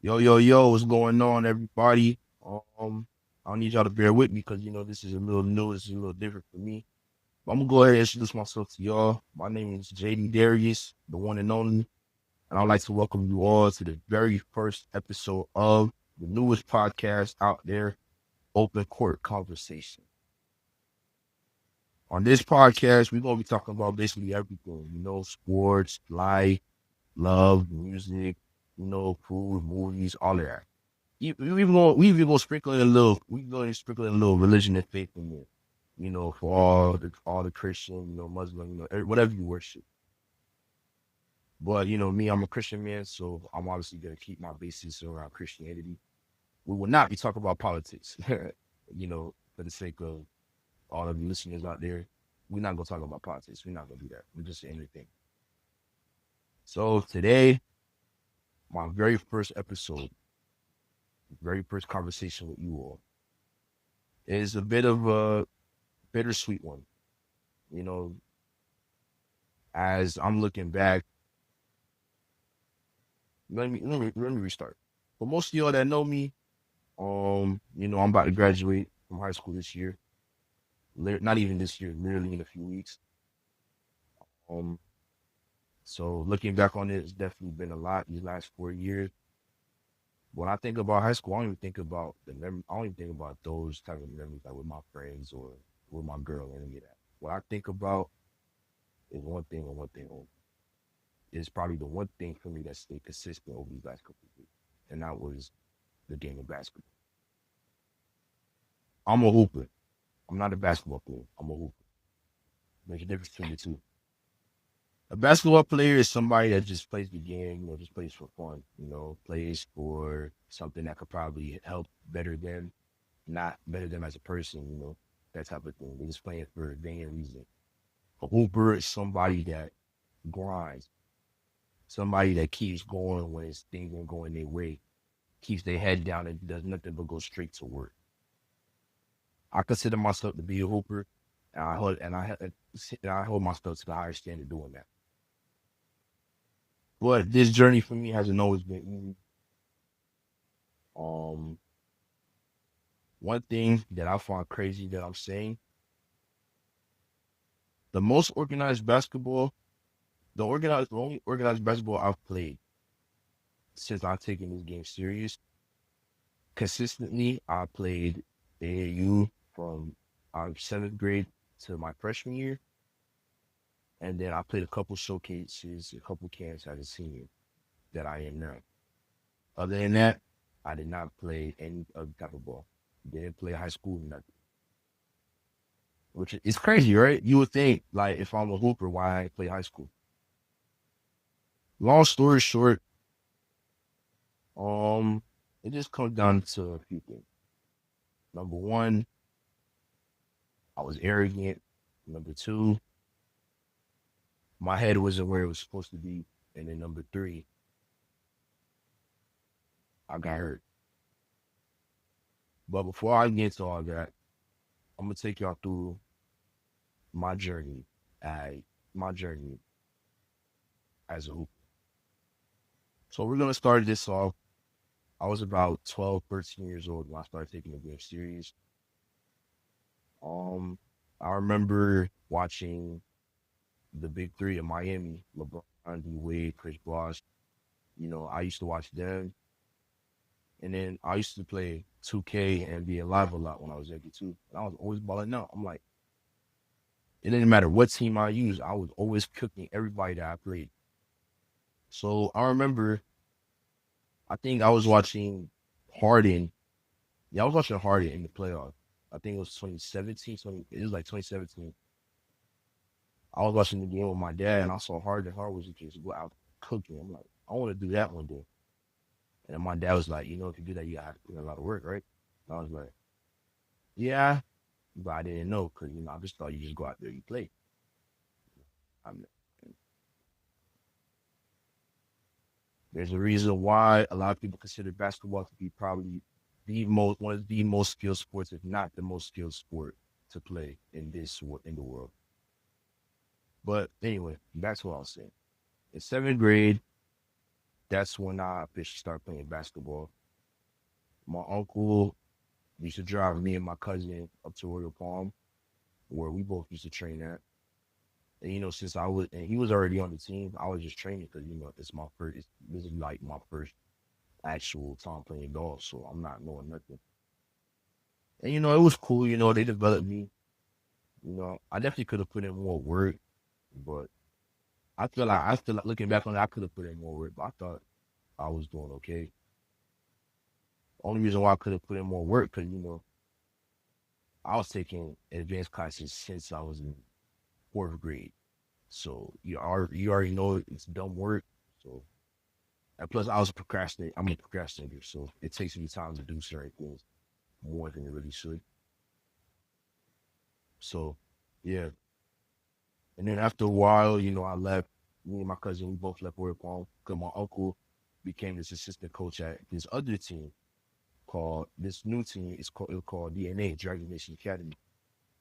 Yo, yo, yo, what's going on, everybody? I don't need y'all to bear with me because this is a little new, this is a little different for me. But I'm gonna go ahead and introduce myself to y'all. My name is JD Darius, the one and only, and I'd like to welcome you all to the very first episode of the newest podcast out there, Open Court Conversation. On this podcast, we're gonna be talking about basically everything, sports, life, love, music, food, movies, all of that. We even gonna sprinkle in a little we going to sprinkle in a little religion and faith in there, for all the Christian, Muslim, whatever you worship. But me, I'm a Christian man, so I'm obviously gonna keep my basis around Christianity. We will not be talking about politics, for the sake of all of the listeners out there. We're not gonna talk about politics. We're not gonna do that. We're just saying anything. So today, my very first episode, very first conversation with you all is a bit of a bittersweet one. You know, as I'm looking back, let me restart. For most of y'all that know me, I'm about to graduate from high school this year. Not even this year, literally in a few weeks. Um, so looking back on it, it's definitely been a lot these last 4 years. When I think about high school, I don't even think about I don't even think about those type of memories like with my friends or with my girl or any of that. What I think about is one thing and one thing only. It's probably the one thing for me that stayed consistent over these last couple of years, and that was the game of basketball. I'm a hooper. I'm not a basketball player. I'm a hooper. There's a difference between the two. A basketball player is somebody that just plays the game, just plays for fun, plays for something that could probably help better them, not better them as a person, that type of thing. They're just playing for a vain reason. A hooper is somebody that grinds, somebody that keeps going when things ain't going their way, keeps their head down and does nothing but go straight to work. I consider myself to be a hooper, and I hold myself to the higher standard doing that. But this journey for me hasn't always been easy. Um, One thing that I find crazy that I'm saying, the most organized basketball, the only organized basketball I've played since I've taken this game serious, consistently, I played AAU from our seventh grade to my freshman year. And then I played a couple showcases, a couple camps as a senior that I am now. Other than that, I did not play any other type of ball. Didn't play high school, nothing. Which is crazy, right? You would think, like, if I'm a hooper, why I play high school? Long story short, um, it just comes down to a few things. Number one, I was arrogant. Number two, my head wasn't where it was supposed to be. And then number three, I got hurt. But before I get to all that, I'm gonna take y'all through my journey, uh, my journey as a hooper. So we're gonna start this off. I was about 12, 13 years old when I started taking the game serious. Um, I remember watching the big three of Miami, LeBron, D Wade, Chris Bosh. I used to watch them. And then I used to play 2K and be alive a lot when I was younger too. And I was always balling out. I'm like, it didn't matter what team I used, I was always cooking everybody that I played. So I remember, I think I was watching Harden. Yeah, I was watching Harden in the playoffs. I think it was 2017, it was like 2017. I was watching the game with my dad and I saw Harden. Harden was just go out cooking. I'm like, I want to do that one day. And my dad was like, if you do that, you got to put in a lot of work, right? And I was like, yeah, but I didn't know because, I just thought you just go out there, you play. I'm, there's a reason why a lot of people consider basketball to be probably one of the most skilled sports, if not the most skilled sport to play in the world. But anyway, back to what I was saying. In seventh grade, that's when I officially started playing basketball. My uncle used to drive me and my cousin up to Royal Palm, where we both used to train at. And since I was, and he was already on the team, I was just training because it's my first. This is like my first actual time playing golf, so I'm not knowing nothing. And it was cool. They developed me. I definitely could have put in more work, but I feel like looking back on it, I could have put in more work. But I thought I was doing okay. Only reason why I could have put in more work because I was taking advanced classes since I was in fourth grade. So you already know it's dumb work. So and plus I was procrastinating. I'm a procrastinator, so it takes me time to do certain things more than it really should. So yeah. And then after a while, I left. Me and my cousin, we both left Royal Palm because my uncle became this assistant coach at this other team called this new team. It's called DNA Dragon Nation Academy,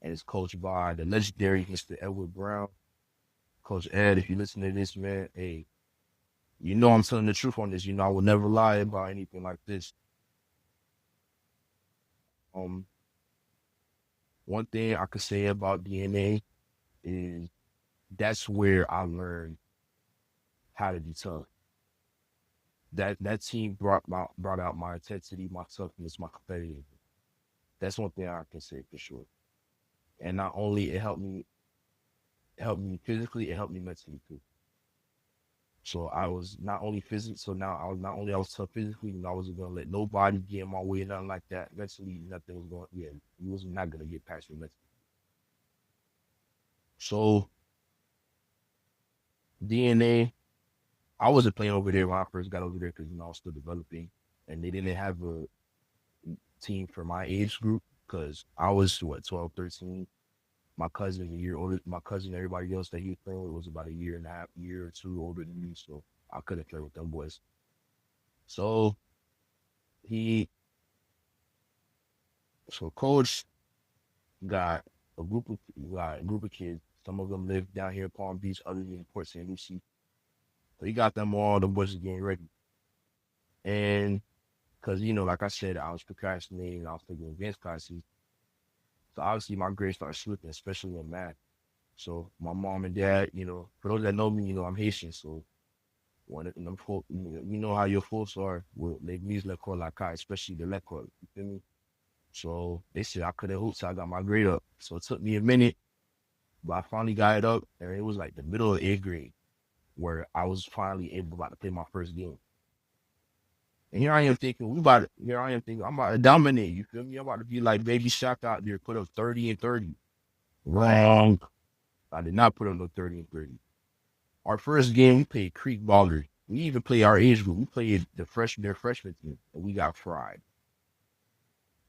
and it's coached by the legendary Mr. Edward Brown. Coach Ed, if you listen to this, man, hey, I'm telling the truth on this. I will never lie about anything like this. Um, One thing I could say about DNA is that's where I learned how to be tough. That team brought out my intensity, my toughness, my competitiveness. That's one thing I can say for sure. And not only it helped me physically, it helped me mentally too. So I was not only physically, so now I was tough physically, and I wasn't gonna let nobody get in my way, nothing like that. Mentally, nothing was going. Yeah, you was not gonna get past me mentally. So DNA, I wasn't playing over there when I first got over there because I was still developing, and they didn't have a team for my age group because I was what 12, 13. My cousin was a year older. My cousin, everybody else that he was playing with was about a year and a half, year or two older than me, so I couldn't play with them boys. So he, so coach got a group of kids. Some of them live down here in Palm Beach, others in Port St. Lucie. So he got them all. The boys was getting ready, and because like I said, I was procrastinating. I was taking advanced classes, so obviously my grades started slipping, especially in math. So my mom and dad, for those that know me, I'm Haitian, so one of them folk, how your folks are with les mises l'école la caille, especially the l'école. You feel me? So they said I couldn't hoop, so I got my grade up. So it took me a minute, but I finally got it up, and it was like the middle of eighth grade where I was finally able about to play my first game. And here I am thinking, I'm about to dominate. You feel me? I'm about to be like Baby Shaq out there, put up 30 and 30. Wrong. I did not put up no 30 and 30. Our first game, we played Creek Ballers. We even played our age group. We played their freshman team, and we got fried.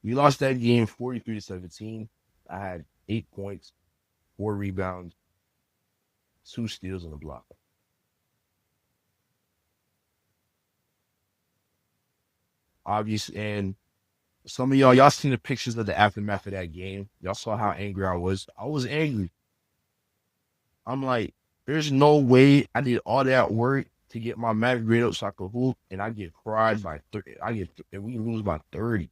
We lost that game 43-17. I had 8 points, 4 rebounds, 2 steals, and a block. Obvious, and some of y'all seen the pictures of the aftermath of that game. Y'all saw how angry I was. I was angry. I'm like, there's no way I did all that work to get my math grade up so I could hoop, and I get fried by 30. And we lose by 30.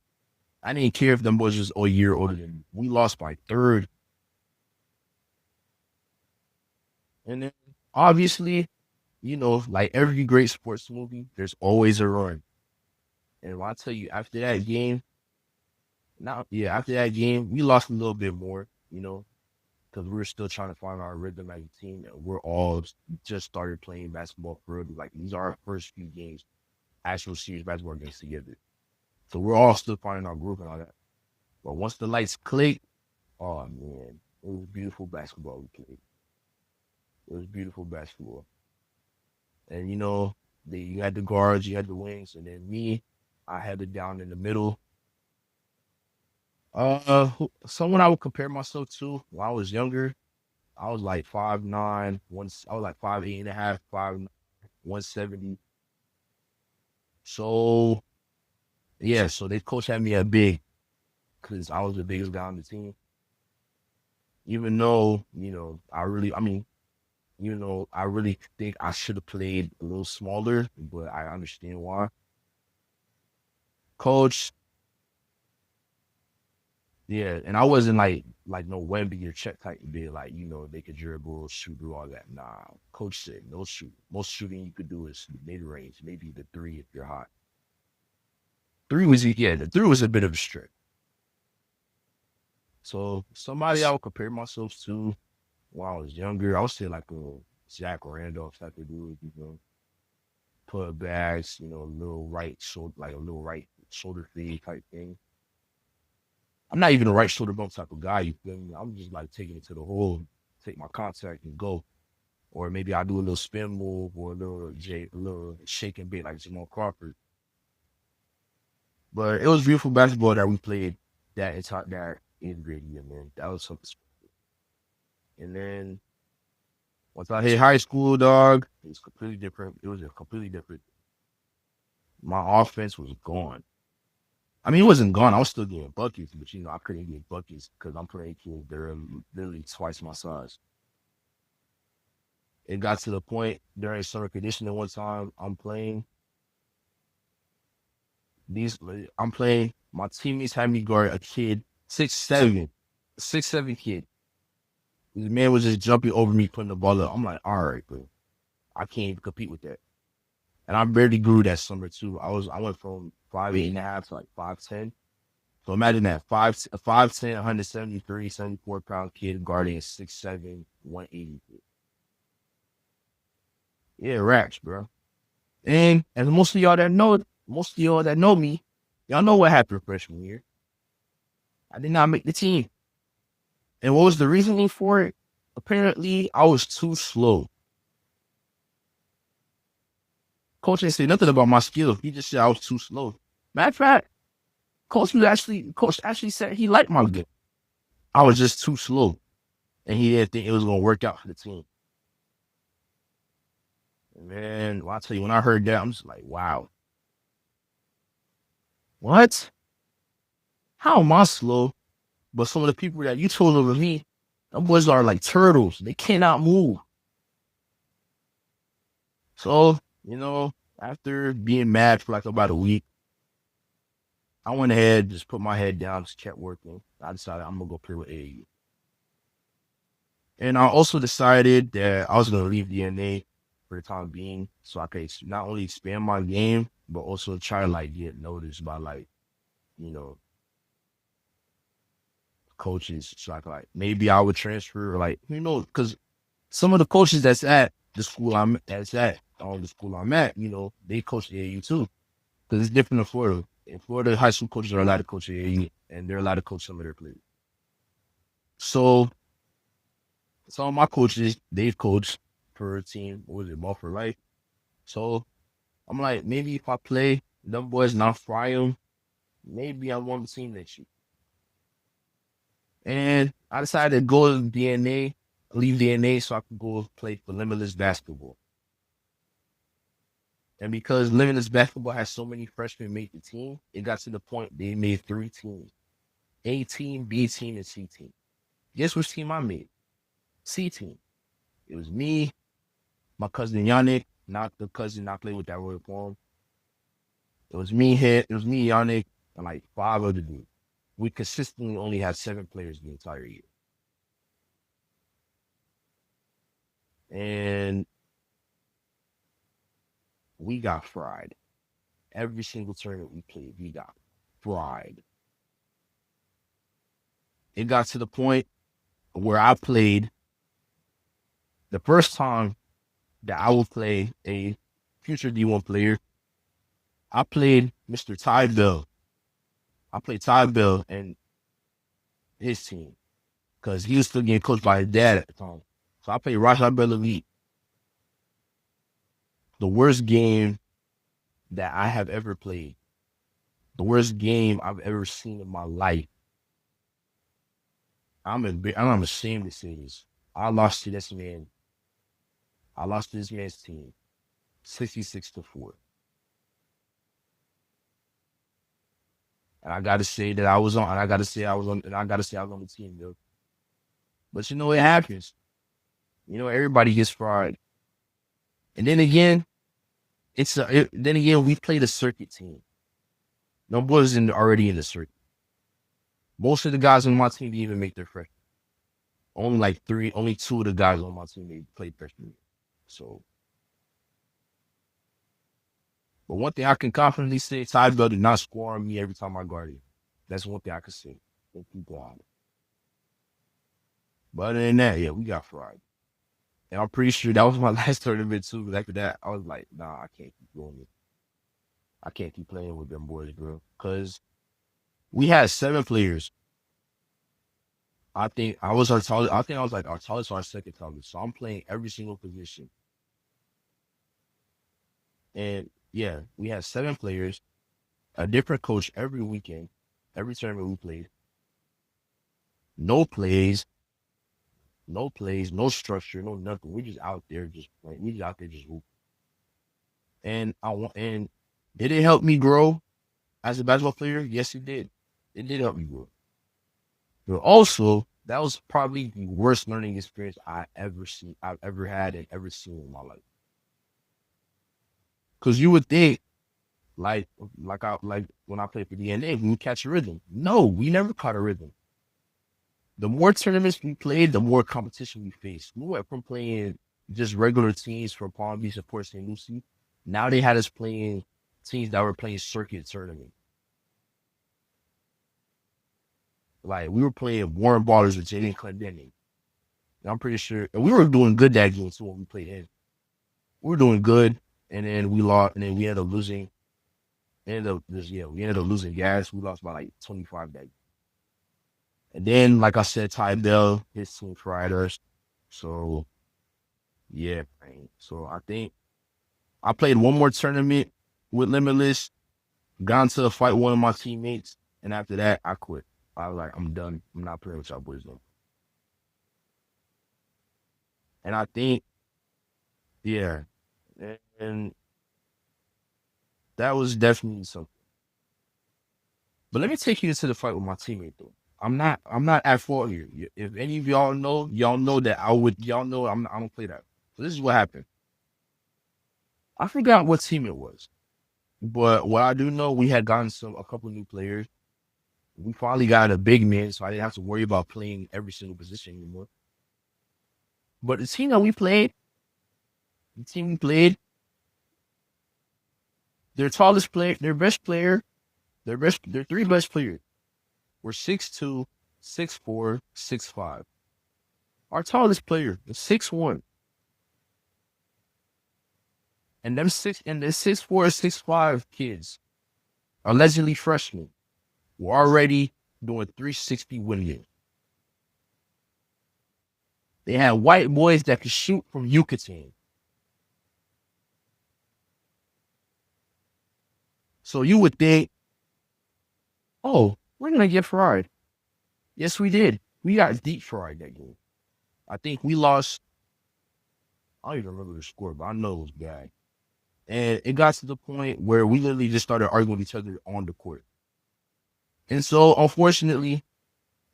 I didn't care if them boys was a year older than me. We lost by 30. And then obviously, like every great sports movie, there's always a run. And when I tell you, after that game, we lost a little bit more, because we were still trying to find our rhythm as a team. And we're all just started playing basketball for real. Like these are our first few games, actual serious basketball games together. So we're all still finding our group and all that. But once the lights clicked, oh man, it was beautiful basketball we played. It was beautiful basketball. And you had the guards, you had the wings, and then me, I had it down in the middle. Someone I would compare myself to when I was younger, I was like 5'9", I was like 5'8" and a half, 170. So yeah, so they coach had me at big because I was the biggest guy on the team. Even though, I mean, I really think I should have played a little smaller, but I understand why. Coach, yeah, and I wasn't like no Wemby or Chet type of big, like they could dribble, shoot, do all that. Nah, coach said no shoot. Most shooting you could do is mid range, maybe the three if you're hot. The three was a bit of a stretch. So somebody I would compare myself to when I was younger, I would say like a Zach Randolph type of dude, put bags, a little right shoulder fade type thing. I'm not even a right shoulder bump type of guy, you feel me? I'm just like taking it to the hole, take my contact and go. Or maybe I do a little spin move or a little shake and bit like Jamal Crawford. But it was beautiful basketball that we played that eighth grade year, man. That was something. And then once I hit high school, dog, it was completely different. It was a completely different. My offense was gone. I mean, it wasn't gone. I was still getting buckets, but I couldn't get buckets because I'm playing kids that are literally twice my size. It got to the point during summer conditioning one time. These I'm playing. My teammates had me guard a kid 6'7", 6'7" kid. This man was just jumping over me, putting the ball up. I'm like, all right, bro, I can't even compete with that. And I barely grew that summer too. I went from 5'8.5" to like 5'10". So imagine that 5'10", 173, 74 pound kid guarding a 6'7", 180. Yeah, racks, bro. And as most of y'all that know me, y'all know what happened freshman year. I did not make the team. And what was the reasoning for it? Apparently, I was too slow. Coach didn't say nothing about my skills. He just said I was too slow. Matter of fact, coach actually said he liked my game. I was just too slow, and he didn't think it was gonna work out for the team. And man, well, I tell you, when I heard that, I'm just like, wow, what? How am I slow? But some of the people that you told over me, them boys are like turtles. They cannot move. So, after being mad for like about a week, I went ahead, just put my head down, just kept working. I decided I'm gonna go play with AAU. And I also decided that I was gonna leave DNA for the time being, so I could not only expand my game, but also try to like get noticed by like, you know, coaches. So I could like maybe I would transfer or like, because some of the coaches the school I'm at, they coach AAU too. Because it's different in Florida. In Florida, high school coaches are allowed to coach AAU, and they're allowed to coach some of their players. So some of my coaches, they've coached for a team. What was it, Ball for Life? So I'm like, maybe if I play them boys, not fry them, maybe I'm on the team next year. And I decided to go to DNA, leave DNA so I could go play for Limitless Basketball. And because Limitless Basketball has so many freshmen make the team, it got to the point they made three teams: A team, B team, and C team. Guess which team I made? C team. It was me, my cousin Yannick, not the cousin I played with that Royal Palm. It was me, Yannick, and like five other dudes. We consistently only had seven players the entire year. And we got fried. Every single tournament we played, we got fried. It got to the point where I played the first time that I would play a future D1 player. I played Mr. Ty Bell. I played Ty Bell and his team because he was still getting coached by his dad at the time. So I played Rashad Bell Elite. The worst game that I have ever played. The worst game I've ever seen in my life. I'm ashamed to say this. I lost to this man. I lost to this man's team, 66-4. And I gotta say that I was on. And I gotta say I was on. And I gotta say I was on the team, though. But it happens. Everybody gets fried. And then again, then again we played a circuit team. No boys already in the circuit. Most of the guys on my team didn't even make their freshman. Only like three, only two of the guys on my team they played freshman year. So, but one thing I can confidently say, Ty Bell did not score on me every time I guarded him. That's one thing I can say. Thank you, God. But other than that, yeah, we got fried. And I'm pretty sure that was my last tournament too. Because after that, I was like, nah, I can't keep doing it. I can't keep playing with them boys, bro. Because we had 7 players. I think I was our tallest. I think I was like our tallest or our second tallest. So I'm playing every single position. And yeah, we had 7 players, a different coach every weekend, every tournament we played. No plays, no plays, no structure, no nothing. We just out there just playing. We just out there just hooping. And I want and did it help me grow as a basketball player? Yes, it did. It did help me grow. But also, that was probably the worst learning experience I've ever had and ever seen in my life. Cause you would think like like when I played for DNA, we would catch a rhythm. No, we never caught a rhythm. The more tournaments we played, the more competition we faced. We went from playing just regular teams from Palm Beach and Port St. Lucie. Now they had us playing teams that were playing circuit tournament. Like we were playing Warren Ballers with Jaden Clendenning. I'm pretty sure and we were doing good that game too when we played in. We were doing good, and then we lost, and then we ended up losing. We ended up losing gas. We lost by like 25 that game. And then, like I said, Ty Bell, his team fried us. So yeah, man. So I think I played one more tournament with Limitless, got into a fight with one of my teammates, and after that, I quit. I was like, I'm done. I'm not playing with y'all boys no. And I think, yeah, and that was definitely something. But let me take you into the fight with my teammate though. I'm not at fault here. If any of y'all know that y'all know I don't play that. So this is what happened. I forgot what team it was. But what I do know, we had gotten a couple new players. We finally got a big man, so I didn't have to worry about playing every single position anymore. But the team we played, their tallest player, their best player, their 3 best players were 6'2", 6'4", 6'5". Our tallest player is 6'1". And the 6'4", 6'5" kids, allegedly freshmen, were already doing 360 win. They had white boys that could shoot from Yucatan. So you would think, oh, we're gonna get fried. Yes, we did. We got deep fried that game. I think we lost. I don't even remember the score, but I know it was bad. And it got to the point where we literally just started arguing with each other on the court. And so, unfortunately,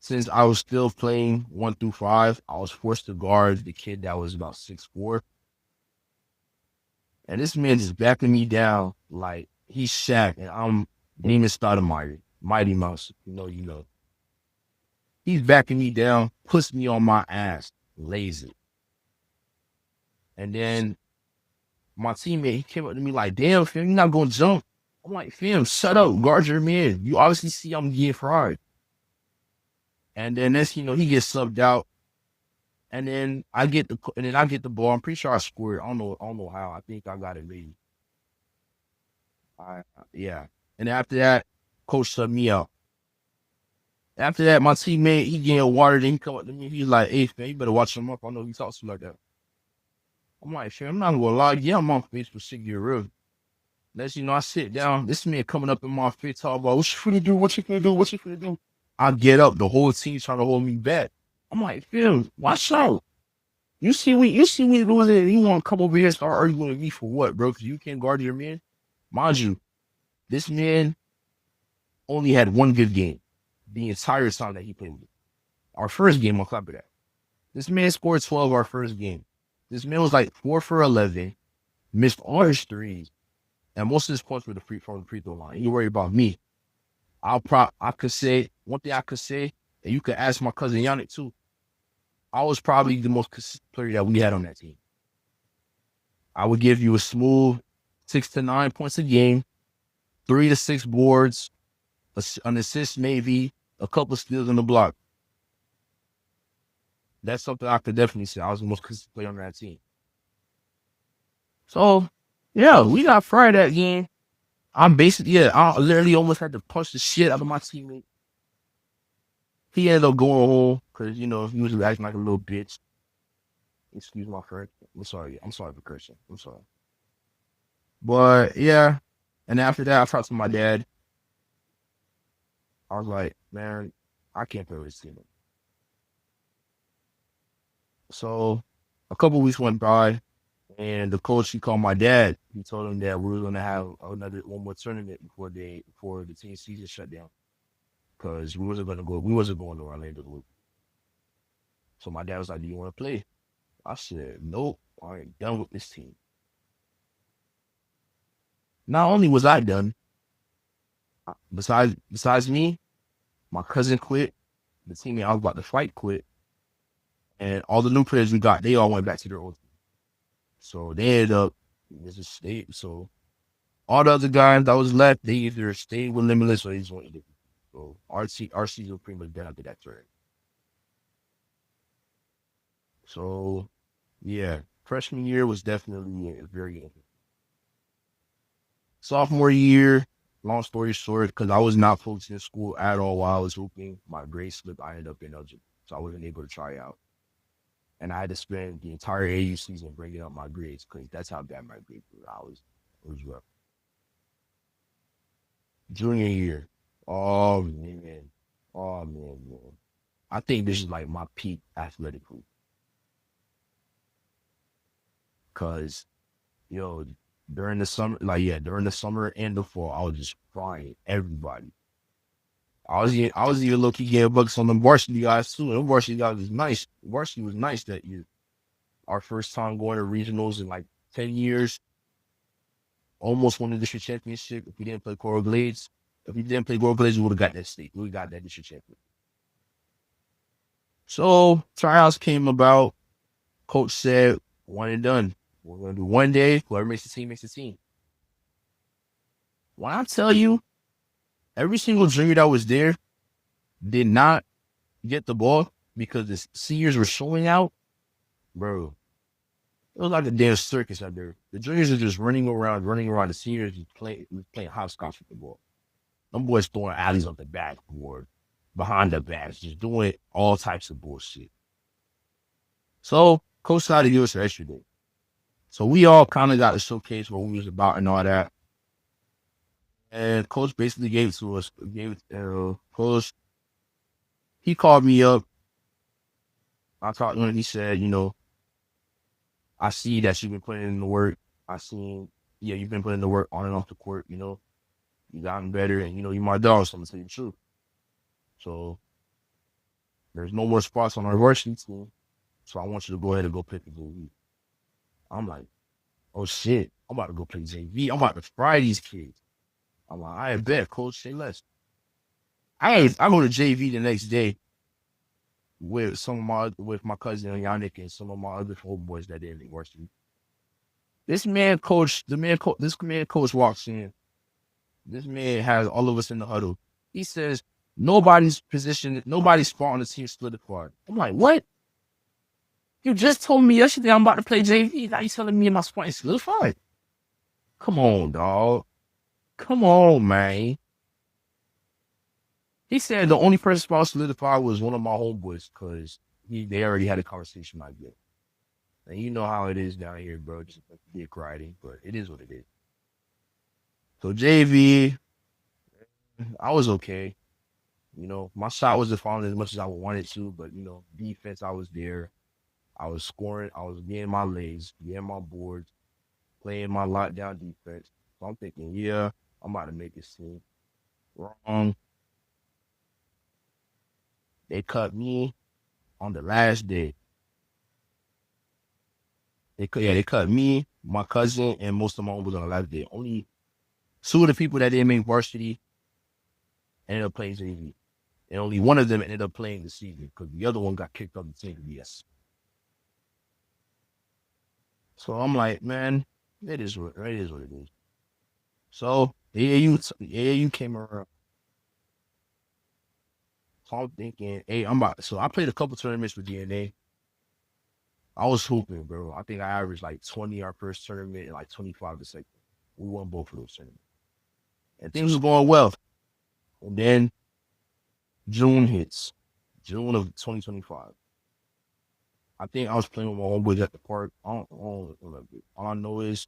since I was still playing 1 through 5, I was forced to guard the kid that was about 6'4". And this man just backing me down like he's Shaq and I'm Damon Stoudemire, Mighty Mouse. You know. He's backing me down, puts me on my ass, lazy. And then my teammate, he came up to me like, damn, fam, you're not going to jump. I'm like, fam, shut up, guard your man. You obviously see I'm getting fried. And then he gets subbed out. And then I get the ball. I'm pretty sure I scored. I don't know how. I think I got it late. Yeah. And after that, coach subbed me out. After that, my teammate, he getting water. Then he come up to me. He's like, hey, man, you better watch him up. I know he talks to you like that. I'm like, fam, I'm not gonna lie. Yeah, I'm on Facebook 6 year real. I sit down. This man coming up in my face, talking about what you finna do, what you finna do, what you finna do. I get up. The whole team trying to hold me back. I'm like, fam, watch out. You see we losing and you want to come over here and start arguing with me for what, bro? Because you can't guard your man. Mind you, this man only had one good game the entire time that he played with. Our first game on top of that. This man scored 12 our first game. This man was like 4 for 11, missed all his threes, and most of his points were from the free throw line. You worry about me. I could say one thing I could say, and you could ask my cousin Yannick too. I was probably the most consistent player that we had on that team. I would give you a smooth 6 to 9 points a game, 3 to 6 boards, an assist maybe, a couple steals on the block. That's something I could definitely say. I was the most consistent player on that team. So, yeah, we got fried that game. I literally almost had to punch the shit out of my teammate. He ended up going home because, he was acting like a little bitch. Excuse my friend. I'm sorry. I'm sorry for cursing. I'm sorry. But, yeah. And after that, I talked to my dad. I was like, man, I can't play with this team. So, a couple weeks went by, and the coach, he called my dad. He told him that we were going to have one more tournament before the team season shut down. Because we wasn't going to Orlando to Loop. So my dad was like, do you want to play? I said, nope, I ain't done with this team. Not only was I done, besides me, my cousin quit, the teammate I was about to fight quit, and all the new players we got, they all went back to their old team. So they ended up so all the other guys that was left, they either stayed with Limitless or they just went to different. So our season was pretty much done after that turn. So yeah, freshman year was definitely very interesting. Sophomore year, long story short, because I was not focused in school at all while I was hooping, my grade slipped. I ended up in algebra, so I wasn't able to try out. And I had to spend the entire AU season bringing up my grades because that's how bad my grades were. It was rough. Junior year, oh man, man. I think this is like my peak athletically because yo, during the summer and the fall, I was just frying everybody. I was even low key getting bucks on the varsity guys too. And the varsity guys was nice. Varsity was nice that year. Our first time going to regionals in like 10 years. Almost won the district championship. If we didn't play Coral Glades, we would have got that state. We got that district championship. So tryouts came about. Coach said, one and done. We're gonna do one day. Whoever makes the team makes the team. When I tell you, every single junior that was there did not get the ball because the seniors were showing out, bro. It was like a damn circus out there. The juniors are just running around. The seniors playing hopscotch with the ball. Them boys throwing alleys on the backboard, behind the backs, just doing all types of bullshit. So coach decided to give us an extra day. So we all kind of got to showcase what we was about and all that. And coach basically gave it to us. Coach, he called me up. I talked to him. He said, I see that you've been putting in the work. I seen, yeah, you've been putting the work on and off the court. You gotten better, and you my dog. So I'm gonna tell you the truth. So there's no more spots on our varsity team. So I want you to go ahead and go pick the JV. I'm like, oh shit, I'm about to go play JV. I'm about to fry these kids. I'm like, I bet, coach, say less. I go to JV the next day with my cousin Yannick and some of my other homeboys that did in varsity. This man coach walks in. This man has all of us in the huddle. He says, nobody's spot on the team solidified. I'm like, what? You just told me yesterday I'm about to play JV. Now you telling me my spot is solidified? Come on, dog. Come on, man. He said the only person spot solidified was one of my homeboys because they already had a conversation like that. And you know how it is down here, bro. Just dick riding, but it is what it is. So JV, I was okay. My shot wasn't falling as much as I wanted to, but defense, I was there. I was scoring. I was getting my legs, getting my boards, playing my lockdown defense. So I'm thinking, yeah, I'm about to make this team. Wrong. They cut me on the last day. They cut me, my cousin, and most of my was on the last day. Only two of the people that didn't make varsity ended up playing JV. And only one of them ended up playing the season because the other one got kicked off the team. Yes. So I'm like, man, it is what it is. So the AAU came around. So I'm thinking, hey, I'm about. So I played a couple tournaments with DNA. I was hooping, bro. I think I averaged like 20 our first tournament and like 25 the second. We won both of those tournaments. And things was going well. And then June hits. June of 2025. I think I was playing with my homeboys at the park. All I know is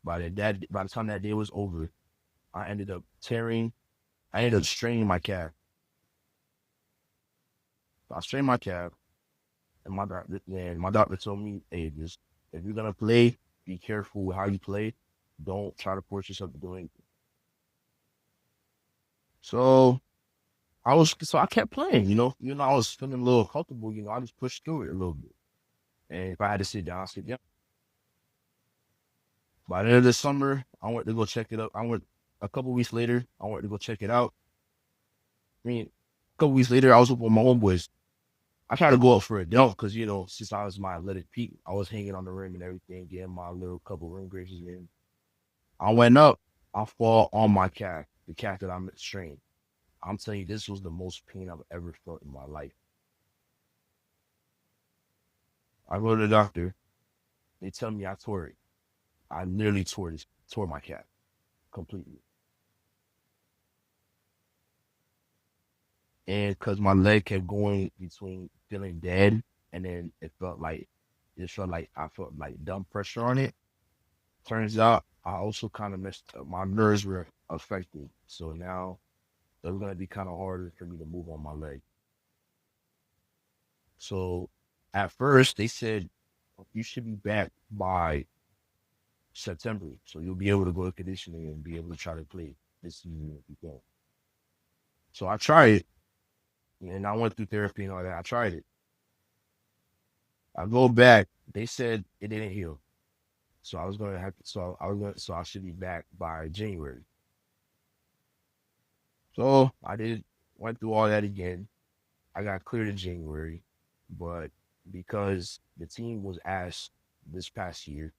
by the time that day was over, I ended up tearing. I ended up straining my calf. So I strained my calf, and my doctor told me, "Hey, just if you're gonna play, be careful with how you play. Don't try to force yourself to do anything." So I kept playing. I was feeling a little comfortable. I just pushed through it a little bit. And if I had to sit down, I sit down. By the end of the summer, I went to go check it out. I went a couple weeks later. I went to go check it out. I mean, a couple weeks later, I was with my homeboys. I tried to go up for a dunk because since I was my athletic peak, I was hanging on the rim and everything, getting my little couple rim graces in. I went up. I fall on my calf, the calf that I'm strained. I'm telling you, this was the most pain I've ever felt in my life. I go to the doctor. They tell me I tore it. I literally tore my calf completely. And because my leg kept going between feeling dead and then it felt like I felt like dumb pressure on it. Turns out I also kind of messed up. My nerves were affected. So now it was gonna be kind of harder for me to move on my leg. So at first they said you should be back by September. So you'll be able to go to conditioning and be able to try to play this season if you can. So I tried it and I went through therapy and all that. I tried it. I go back. They said it didn't heal. So I was gonna have so I was gonna so I should be back by January. So I did went through all that again. I got cleared in January, but because the team was asked this past year,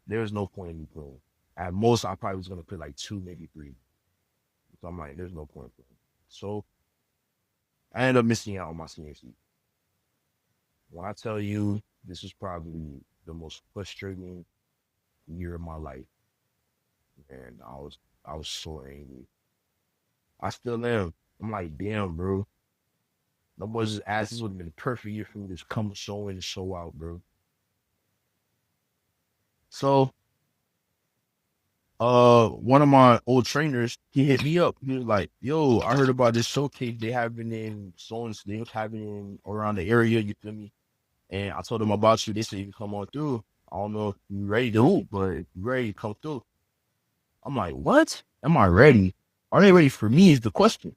there was no point in me playing. At most, I probably was gonna play like two, maybe three. So I'm like, there's no point in playing. So I ended up missing out on my senior season. When I tell you, this is probably the most frustrating year of my life, and I was so angry. I still am. I'm like, damn, bro. Nobody's just asked. This would have been a perfect year for me to just come show in and show out, bro. So, one of my old trainers, he hit me up. He was like, "Yo, I heard about this showcase they having in so and they was having in around the area. You feel me?" And I told them about you. They said you can come on through. I don't know if you ready to hoop, but if you ready to come through. I'm like, what? Am I ready? Are they ready for me? Is the question.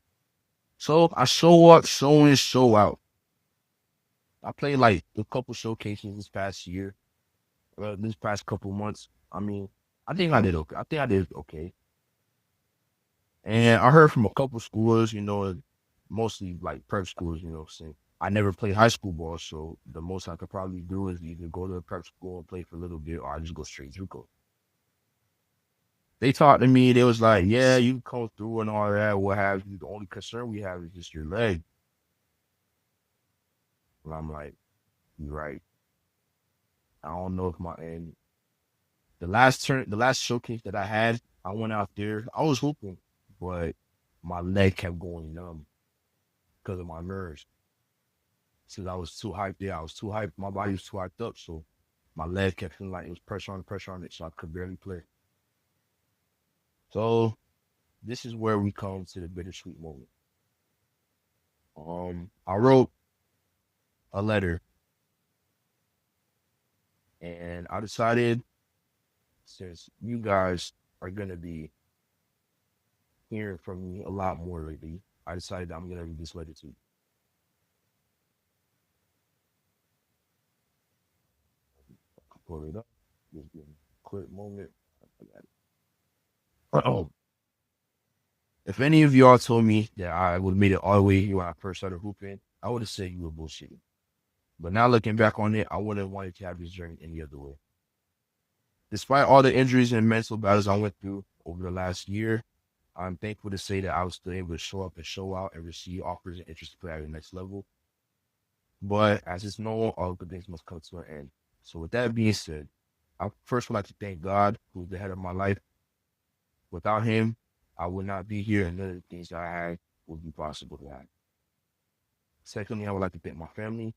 So I show up, show in, show out. I played like a couple showcases this past year, this past couple months. I mean, I think I did okay. I think I did okay. And I heard from a couple schools, mostly like prep schools, saying I never played high school ball, so the most I could probably do is either go to a prep school and play for a little bit, or I just go straight JUCO. They talked to me. They was like, "Yeah, you come through and all that. What have you? The only concern we have is just your leg." And I'm like, "You're right. I don't know if my and the last showcase that I had, I went out there. I was hooping, but my leg kept going numb because of my nerves. Since I was too hyped there, I was too hyped. My body was too hyped up, so my leg kept feeling like it was pressure on it, so I could barely play. So this is where we come to the bittersweet moment. I wrote a letter, and I decided since you guys are gonna be hearing from me a lot more lately, I decided I'm gonna read this letter to you. pull it up. Just give me a quick moment. I got it. Oh, if any of y'all told me that I would have made it all the way here when I first started hooping, I would have said you were bullshitting. But now looking back on it, I wouldn't have wanted to have this journey any other way. Despite all the injuries and mental battles I went through over the last year, I'm thankful to say that I was still able to show up and show out and receive offers and interest to play at the next level. But as it's known, all good things must come to an end. So with that being said, I first would like to thank God, who's the head of my life. Without him, I would not be here, and none of the things that I had would be possible to have. Secondly, I would like to thank my family,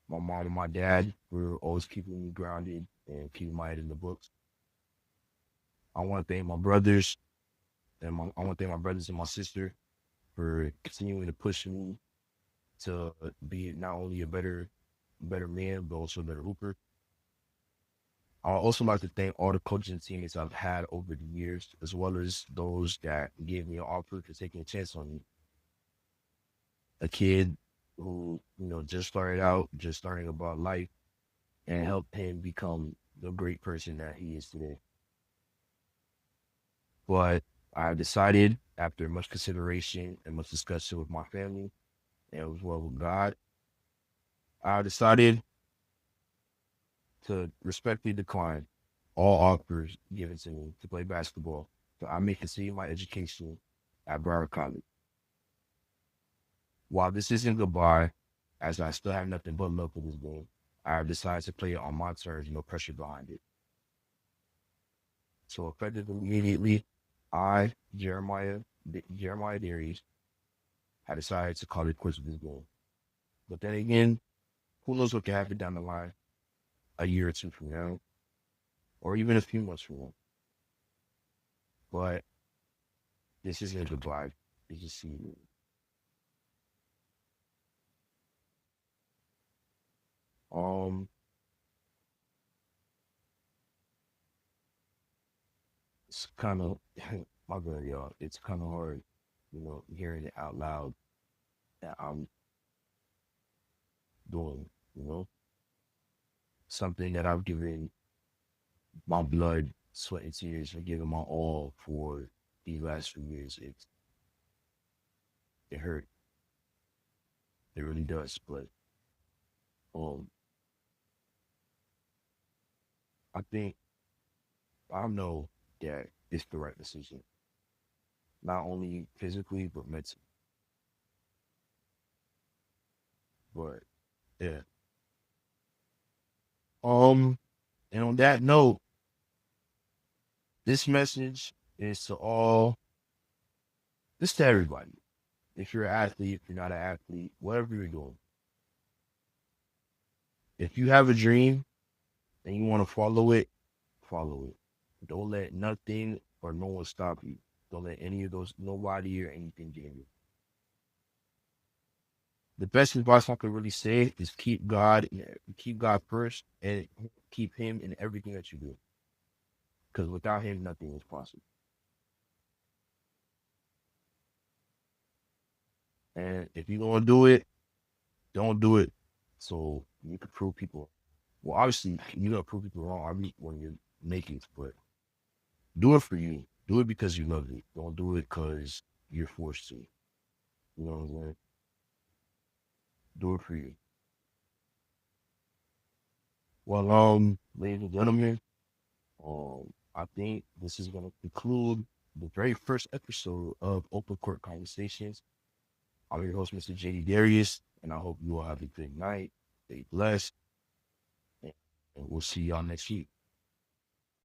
my mom and my dad, for always keeping me grounded and keeping my head in the books. I want to thank my brothers, I want to thank my brothers and my sister for continuing to push me to be not only better man, but also a better hooper. I would also like to thank all the coaching teammates I've had over the years, as well as those that gave me an offer for taking a chance on me. A kid who, just started out, just learning about life, and helped him become the great person that he is today. But I decided, after much consideration and much discussion with my family, and as well with God, I decided to respectfully decline all offers given to me to play basketball. So I may continue my education at Broward College. While this isn't goodbye, as I still have nothing but love for this game, I have decided to play it on my terms, no pressure behind it. So effective immediately, I, Jeremiah Darius, had decided to call it quits with this game. But then again, who knows what can happen down the line a year or two from now, or even a few months from now. But this isn't goodbye. It's just see you. Um, it's kind of my bad, y'all. It's kind of hard, hearing it out loud that I'm doing, something that I've given my blood, sweat, and tears, and given my all for these last few years. It hurt. It really does. But um, I think I know that it's the right decision, not only physically but mentally. But yeah. Um, and on that note, this message is to all, this to everybody. If you're an athlete, if you're not an athlete, whatever you're doing, if you have a dream and you want to follow it, follow it. Don't let nothing or no one stop you. Don't let any of those, nobody or anything jam you. The best advice I could really say is keep God first, and keep Him in everything that you do. Because without Him, nothing is possible. And if you don't do it, don't do it. So you can prove people. Well, obviously, you're gonna prove people wrong. I mean, when you're naked, but do it for you. Do it because you love it. Don't do it because you're forced to. You know what I'm saying? Do it for you. Well, ladies and gentlemen, I think this is gonna conclude the very first episode of Open Court Conversations. I'm your host, Mr. JD Darius, and I hope you all have a good night. Stay blessed, and we'll see y'all next week.